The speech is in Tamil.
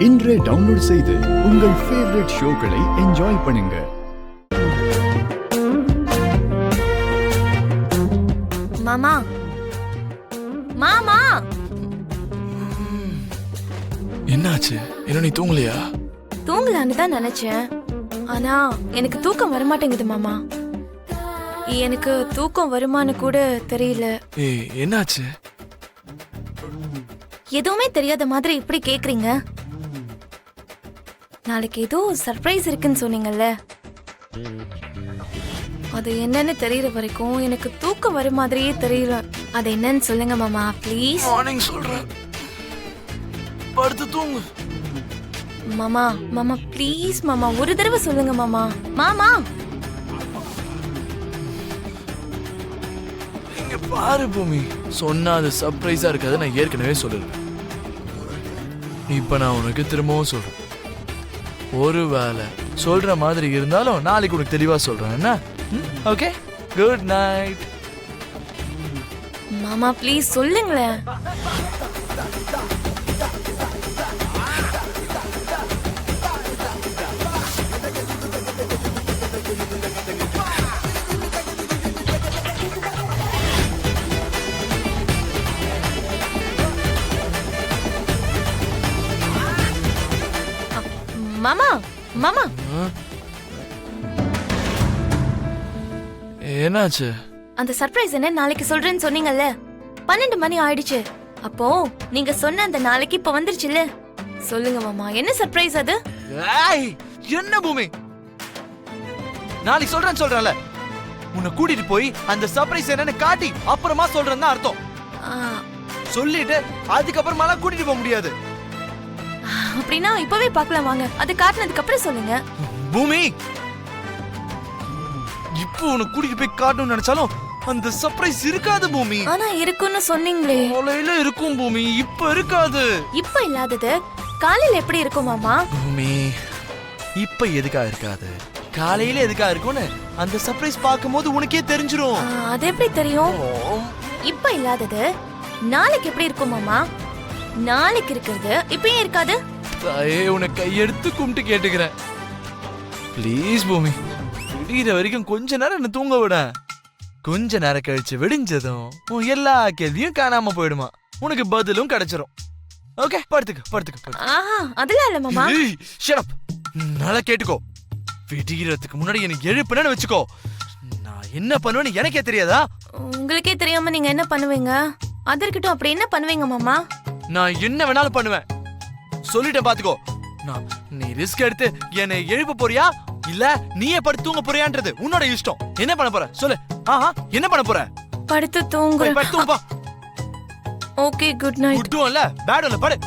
இன்றே டவுன்லோட் செய்து உங்கள் ஃபேவரட் ஷோக்களை என்ஜாய் பண்ணுங்க. மாமா மாமா என்னாச்சு? என்ன நீ தூங்கலையா? தூங்கலான்னு தான் நினைச்சேன். ஆனா எனக்கு தூக்கம் வரமாட்டேங்குது மாமா. எனக்கு தூக்கம் வருமானு கூட தெரியல. ஏய், என்னாச்சு? எதுவுமே தெரியாத மாதிரி இப்படி கேக்குறீங்க. நாளைக்கு ஏதோ சர்ப்ரைஸ் இருக்குன்னு சொன்னீங்கல்ல, அது என்னன்னு தெரியற வரைக்கும் எனக்கு தூக்கம் வர மாதிரியே தெரியல. அது என்னன்னு சொல்லுங்க மாமா ப்ளீஸ். மார்னிங் சொல்றேன், படுத்து தூங்கு. மாமா மாமா ப்ளீஸ் மாமா, ஒரு தடவை சொல்லுங்க மாமா. மாமா இங்க பாரு பூமி, சொன்னா அது சர்ப்ரைஸா இருக்காது. நான் ஏற்கனவே சொல்லிருக்கேன். இப்ப நான் உனக்கு திரும்பவும் சொல்றேன், ஒருவேளை சொல்ற மாதிரி இருந்தாலும் நாளைக்கு உனக்கு தெளிவா சொல்றேன். என்ன? Okay, good night. மாமா ப்ளீஸ் சொல்லுங்களேன். மாமா மாமா என்னாச்சு? அந்த சர்ப்ரைஸ் என்ன நாளைக்கு சொல்றேன்னு சொன்னீங்கல்ல, 12 மணி ஆயிடுச்சு. அப்போ நீங்க சொன்ன அந்த நாளைக்கு இப்ப வந்துருச்சுல்ல, சொல்லுங்க மாமா என்ன சர்ப்ரைஸ் அது? ஏய், என்ன பூமி, நாளைக்கு சொல்றேன்ல. உன்னை கூட்டிட்டு போய் அந்த சர்ப்ரைஸ் என்னன்னு காட்டி அப்புறமா சொல்றேன்னு தான் அர்த்தம். சொல்லிட்டு அதுக்கப்புறமாலாம் கூட்டிட்டு போக முடியாது. அப்படின்னா இப்பவே பார்க்கலாம் வாங்க. அது காட்டினதுக்கு அப்புறம் சொல்லுங்க. பூமி, இப்போ உனக்கு கூட்டிட்டு போய் காட்டணும்னு நினைச்சாலும் அந்த சர்ப்ரைஸ் இருக்காது பூமி. ஆனா இருக்குன்னு சொன்னீங்களே. காலையில இருக்கும் பூமி, இப்ப இருக்காது. இப்ப இல்லாதது காலையில எப்படி இருக்கும் மாமா? பூமி, இப்ப எதுக்கா இருக்காது, காலையில எதுக்கா இருக்கும்னு அந்த சர்ப்ரைஸ் பார்க்கும்போது உனக்கே தெரிஞ்சிரும். அது எப்படி தெரியும்? இப்ப இல்லாதது நாளைக்கு எப்படி இருக்கும் மாமா? நாளைக்கு இருக்கிறது இப்பயே இருக்காது. தாயே, உனக்கு கையெடுத்து கும்பிட்டு கேட்டுக்கிறேன், ப்ளீஸ் பூமி, விடிகிற வரைக்கும் கொஞ்ச நேரம் என்ன தூங்க விட. கொஞ்ச நேரம் கழிச்சு விடிஞ்சதும் உன் எல்லா கேள்வியும் காணாம போயிடுமா, உனக்கு பதிலும் கிடைச்சிரும். ஓகே, படுத்துக்க. அதெல்லாம் இல்ல மாமா. Shut up. நல்லா கேட்டுக்கோ, விடிகிறதுக்கு முன்னாடி எனக்கு எழுப்புனேன்னு வச்சுக்கோ, நான் என்ன பண்ணுவேன்னு எனக்கே தெரியாதா? உங்களுக்கே தெரியாம நீங்க என்ன பண்ணுவீங்க? அதற்கிட்டும் அப்படி என்ன பண்ணுவீங்க மாமா? நான் என்ன வேணாலும் பண்ணுவேன், சொல்லிட்டேன் பாத்துக்கோ. நீ ரிஸ்க் எடுத்து என்னை எழுப்ப போறியா இல்ல நீயே படுத்து தூங்க போறியான்றது உன்னோட இஷ்டம். என்ன பண்ண போற சொல்லு. என்ன பண்ண போற? படுத்து தூங்கு. படுத்து தூங்குப்பா. Okay, good night. குட்டும் இல்ல பேடும் இல்ல, படு.